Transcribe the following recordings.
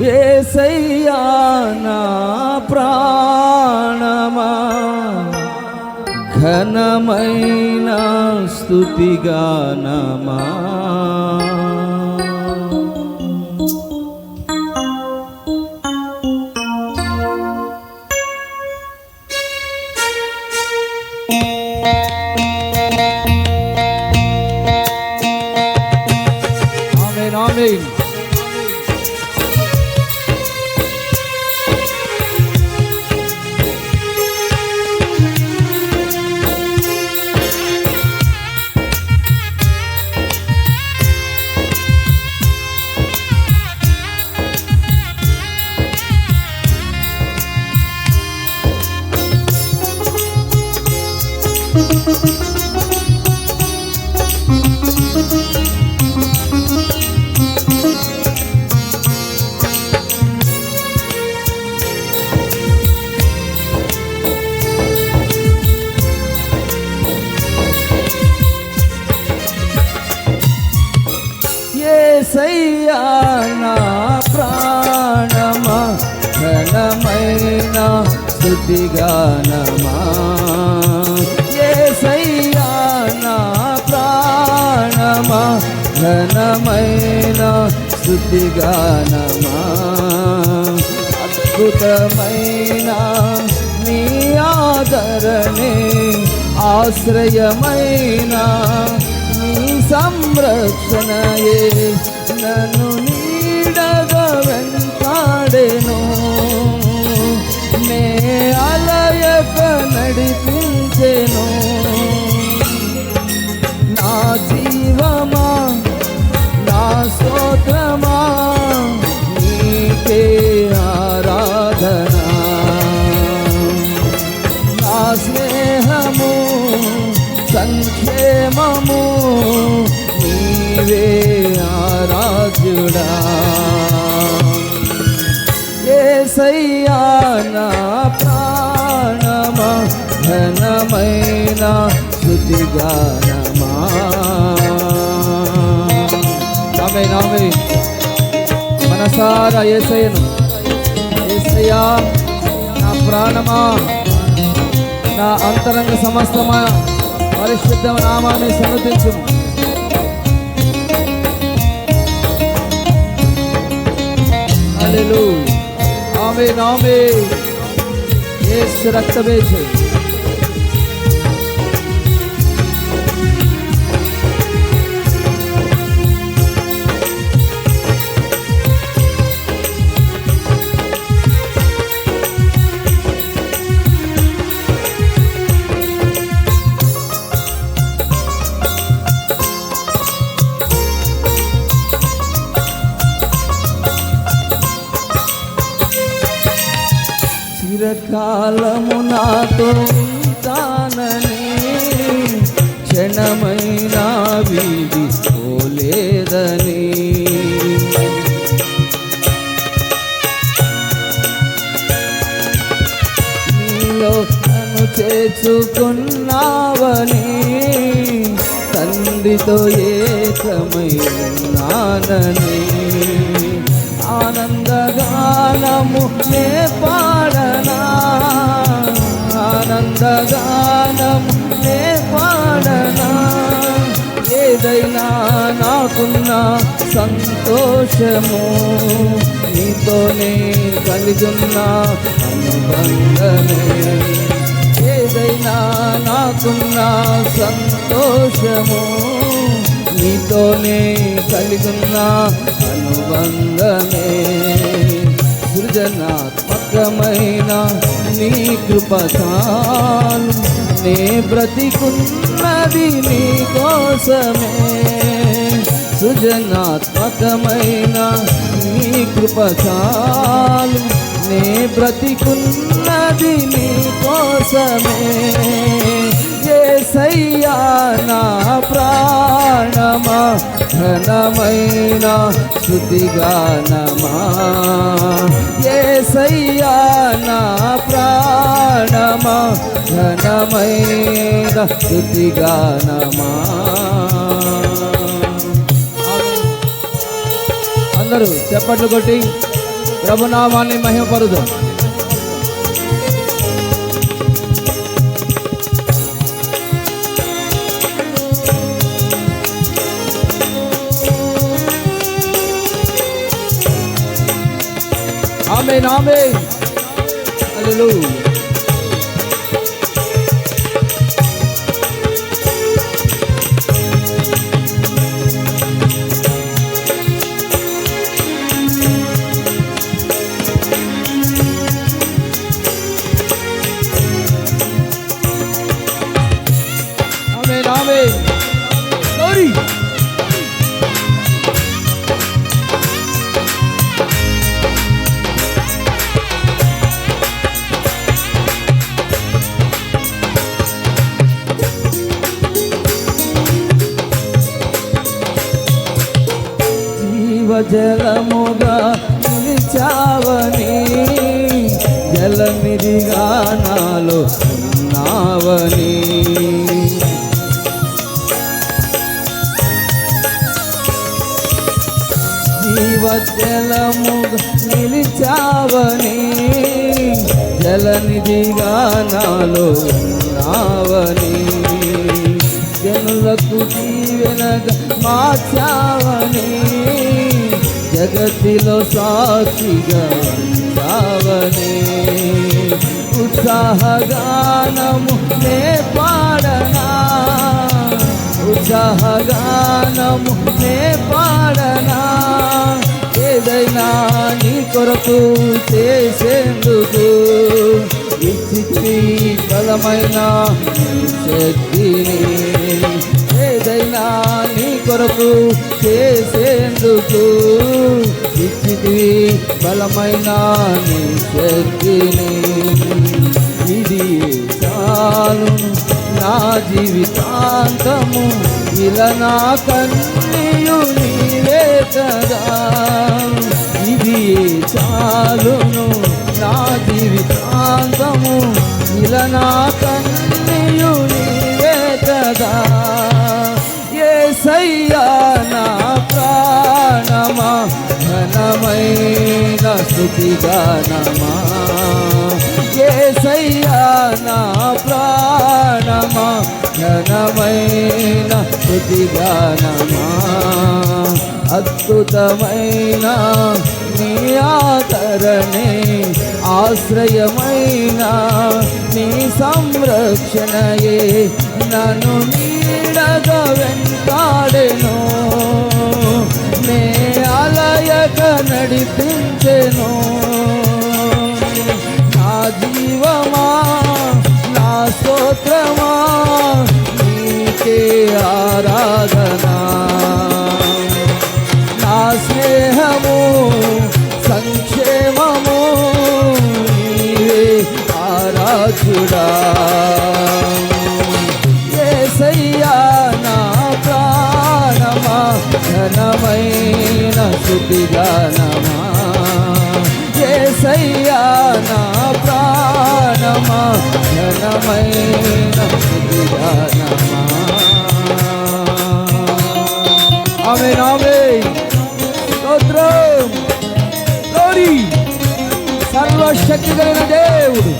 యేసయ్యా నా ప్రాణమా ఘనమైన స్తుతిగానమా. ఆమేన్ ఆమేన్. యేసయ్యా నా ప్రాణమా ఘనమైన స్తుతిగానమా. యేసయ్యా నా ప్రాణమా ఘనమైన స్తుతిగానమా. అద్భుతమైన నీ ఆదరణే ఆశ్రయమైన నీ సంరక్షణయే నన్ను నీడగా వెంటాడెను. నే అలయక నడిపించెను. నా జీవమా నా స్తోత్రమా నీకే ఆరాధన. నా స్నేహము సంక్షేమము నీవే ఆరాధ్యుడా. యేసయ్యా నా ప్రాణమా ఘనమైన స్తుతిగానమా. ఆమేన్ ఆమేన్. మనసారా యేసయ్యను, యేసయ్యా నా ప్రాణమా నా అంతరంగ సమస్తమా పరిశుద్ధ నామాన్ని సన్నుతించుము. హల్లెలూయా. ఆమేన్ ఆమేన్. యేసు రక్తమే జయం. చిరకాలము నాతో ఉంటానని క్షణమైన వీడిపోలేదని. నీలో నన్ను చేర్చుకున్నావని తండ్రితో ఏకమై ఉన్నానని. ఆనందగానము నే పాడనా, ఆనందగానము నే పాడనా. ఏదైనా నాకున్న సంతోషము నీతోనే కలిగున్న అనుబంధమే. ఏదైనా నాకున్న సంతోషము నీతోనే కలిగున్న అనుబంధమే. సృజనాత్మకమైన నీ కృప చాలు, నే బ్రతికున్నది నీ కోసమే. సృజనాత్మకమైన నీ కృప చాలు, నే బ్రతికున్నది నీ కోసమే. యేసయ్యా నా ప్రాణమా ఘనమైన స్తుతిగానమా. యేసయ్యా నా ప్రాణమా ఘనమైన స్తుతిగానమా. అందరూ చప్పట్లు కొట్టి ప్రభునామాన్ని మహిమపరుదాం. ఆమేన్ ఆమేన్ హల్లెలూయా. ఆమేన్ ఆమేన్ గ్లోరీ. జలముగా నిలిచావని, జలనిధిగా నాలో ఉన్నావని, జీవజలముగా నిలిచావని, జలనిధిగా నాలో ఉన్నావని, జనులకు దీవెనగా మార్చావని, జగతిలో సాక్షిగా ఉంచావని, ఉత్సాహగానము నే పాడనా, ఉత్సాహగానము నే పాడనా, ఏదైనా నీ కొరకు చేసేందుకు ఇచ్చి బలమైన శక్తిని, ఏదైనా నీ కొరకు చేసేందుకు ఇచ్చితి బలమైన నీ శక్తిని, ఇది చాలును నా జీవితాంతము, ఇలా నా కన్నీయు నీవే కదా, ఇది చాలును నా జీవితాంతము, ఇలా నా కన్నీయు నీవే కదా, యేసయ్యా నా ప్రాణమా, ఘనమైన స్తుతిగానమా, యేసయ్యా నా ప్రాణమా, ఘనమైన స్తుతిగానమా, అద్భుతమైన నీ ఆదరణే, ఆశ్రయమైన నీ సంరక్షణయే నన్ను నీడగా వెంటాడెను, నే అలయక నడిపించెను, నా జీవమా నా స్తోత్రమా నీకే ఆరాధనా, నా స్నేహము సంక్షేమము నీవే ఆరాధుడా, యేసయ్యా నా ప్రాణమా, ఘనమైన స్తుతిగానమా, యేసయ్యా నా ప్రాణమా, ఘనమైన స్తుతిగానమా. ఆమేన్ ఆమేన్ స్తోత్రం గ్లోరీ. సర్వశక్తి కలిగిన దేవుడు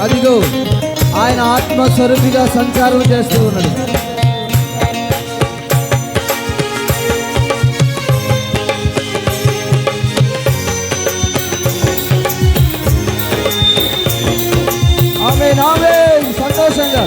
అదిగో ఆయన ఆత్మస్వరూపిగా సంచారం చేస్తూ ఉన్నాడు. ఆమేన్ ఆమేన్ సంతోషంగా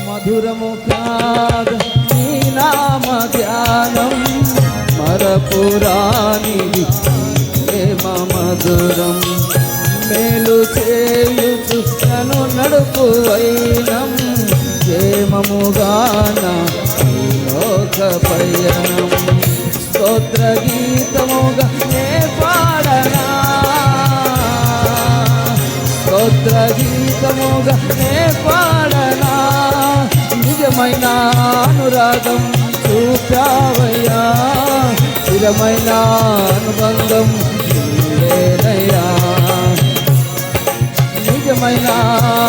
మధురము కాద నీ నామ ధ్యానం, మరపురానిది ప్రేమ మధురం, మేలు చేయుచు నన్ను నడుపు వైనం, క్షేమముగాన ఈ లోక పయనం, స్తోత్ర గీతముగా నే పాడనా, స్తోత్ర గీతముగా నే పాడనా, నిజ నిజమైన అనురాగం చూపావయ్యా, స్థిరమైన అనుబంధం నీవేనయ్యా. నిజమైన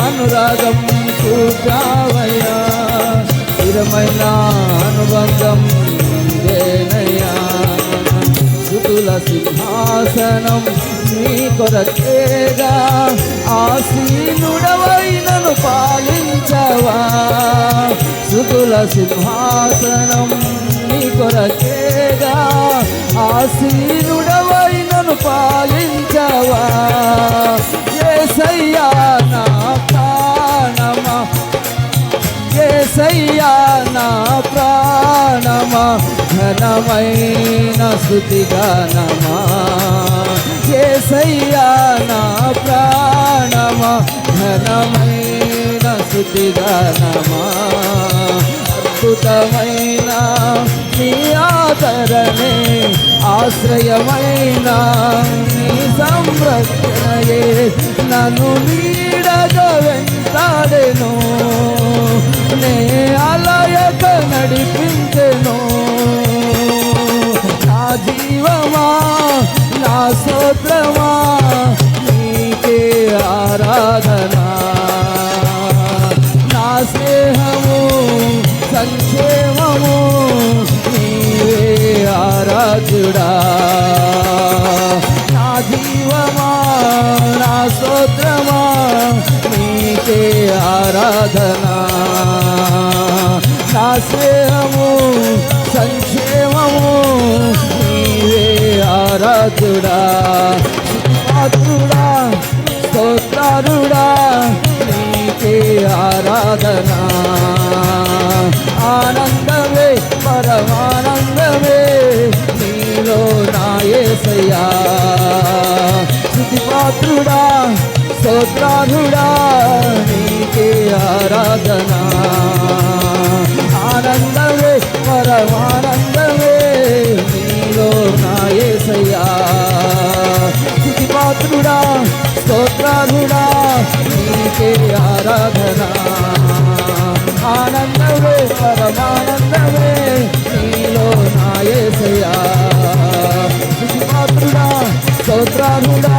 అనురాగం చూపావయ్యా, స్థిరమైన అనుబంధం నీవేనయ్యా. స్తుతుల సింహాసనం నీ కొరకేగా, ఆసీనుడవై నన్ను పాలించవా. స్తుతుల సింహాసనం నీ కొరకేగా, ఆసీనుడవై నన్ను పాలించవా. యేసయ్యా నా ప్రాణమా, యేసయ్యా నా ప్రాణమా, ఘనమైన స్తుతిగానమా. యేసయ్యా నా ప్రాణమా, ఘనమైన స్తుతిగానమా. అద్భుతమైన నీ ఆదరణే, ఆశ్రయమైన నీ సంరక్షణయే నన్ను నీడగా వెంటాడెను. నే అలయక నడిపించెను. నా జీవమా నా స్తోత్రమా నీకే ఆరాధన. నా స్నేహము సంక్షేమము నీవే ఆరాధ్యుడా. నా జీవమా నా స్తోత్రమా నీకే ఆరాధన. నా స్నేహము సంక్షేమము నీవే ఆరాధ్యుడా. స్తుతిపాత్రుడా స్తోత్రారుడా నీకే ఆరాధన. ఆనందమే పరమానందమే నీలో నా యేసయ్యా. స్తుతిపాత్రుడా స్తోత్రారుడా నీకే ఆరాధన. ఆనందమే పరమానందమే నీలో నా యేసయ్యా. స్తుతిపాత్రుడా స్తోత్రారుడా నీకే ఆరాధన. ఆనందమే పరమానందమే నీలో నా యేసయ్యా. స్తుతిపాత్రుడా స్తోత్రారుడా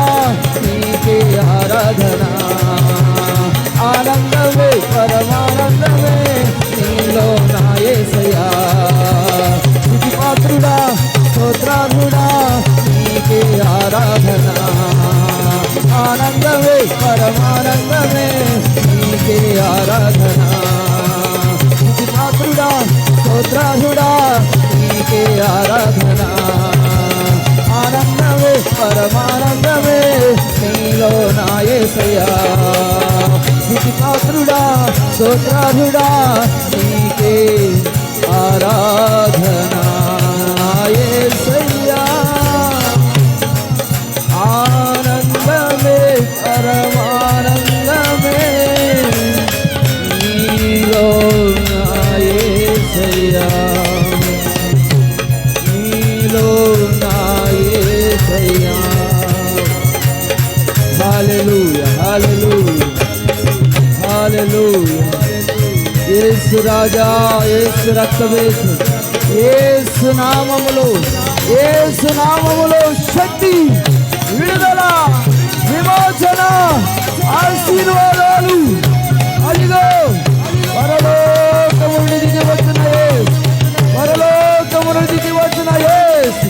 నీకే ఆరాధన. ఆనందమే పరమానందమే నీలో నా యేసయ్యా. స్తుతిపాత్రుడా స్తోత్రారుడా నీకే ఆరాధన. ఆనందమే పరమానందమే నీకే ఆరాధన. స్తుతిపాత్రుడా స్తోత్రారుడా నీకే ఆరాధన. ఆనందమే పరమానందమే నీలో నా యేసయ్యా. స్తుతిపాత్రుడా స్తోత్రారుడా నీకే ఆరాధన. యేసయ్యా ఆనందమే పరమానందమే నీలో నా యేసయ్యా. నీలో నా యేసయ్యా. హల్లెలూయా హల్లెలూయా హల్లెలూయా. యేసు రాజా యేసు రక్తవేసు యేసు నామములో, యేసు నామములో శక్తి, విడుదల, విమోచన, ఆశీర్వాదాలు. అదిగో పరలోకమును దిగి వచ్చిన యేసు, పరలోకమును దిగి వచ్చిన యేసు,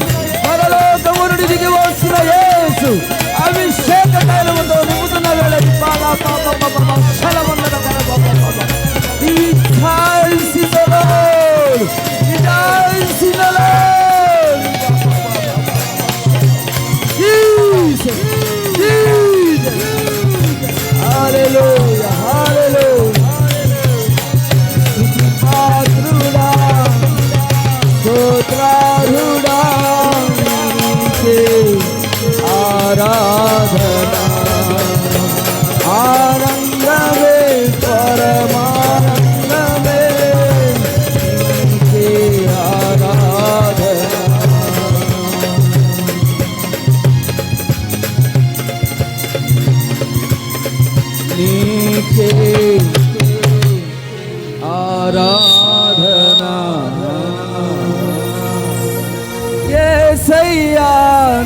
పరలోకమును దిగి వచ్చిన యేసు. అభిషేక తైలముతో నింపుతున్న వేళకి బాగా Hallelujah, hallelujah.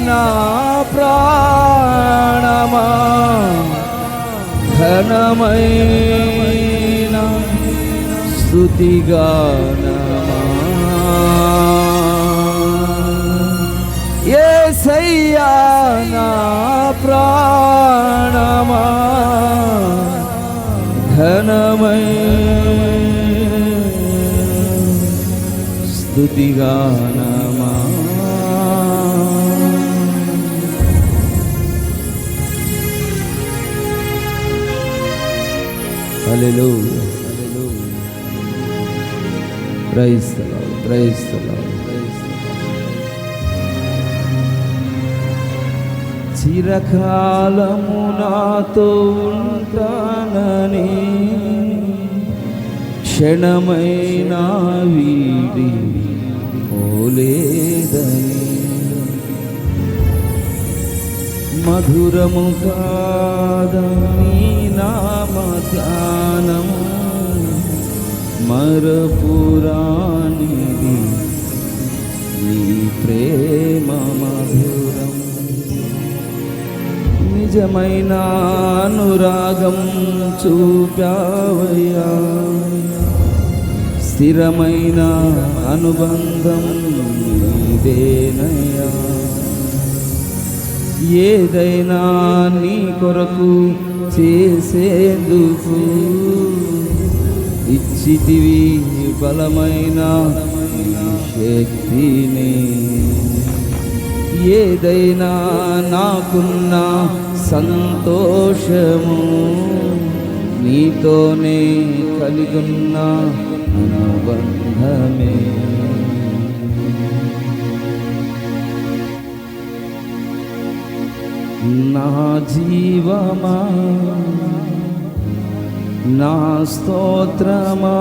నా ప్రాణమా ఘనమైన స్తుతిగానమా యేసయ్యా నా ప్రాణమా ఘనమైన స్తుతిగానమా hallelujah praise the lord praise the lord చిరకాలము నాతో ఉంటానని క్షణమైనా వీడి పోలేదని మధురము కాదని నామ ధ్యానము మరపురానిది నీ ప్రేమ మధురం నిజమైన అనురాగం చూపావయ్యా స్థిరమైన అనుబంధం నీదేనయ్యా ఏదైనా నీ కొరకు చేసేందుకు ఇచ్చితివి బలమైన శక్తిని ఏదైనా నాకున్న సంతోషము నీతోనే కలిగున్న అనుబంధమే నా జీవమా నా స్తోత్రమా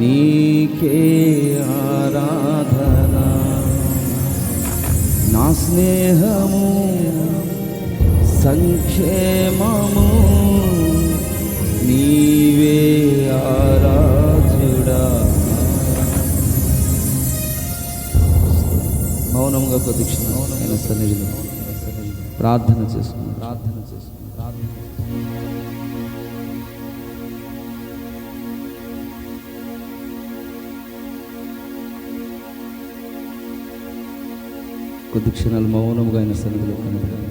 నీకే ఆరాధన నా స్నేహము సంక్షేమము నీవే ఆరాధ్యుడా. మౌనంగా ప్రదక్షిణ ఆయన సన్నిధిలో ప్రార్థన చేసుకున్నాం. కొద్ది క్షణాలు మౌనముగా ఆయన సన్నిధిలో కనబడాలి.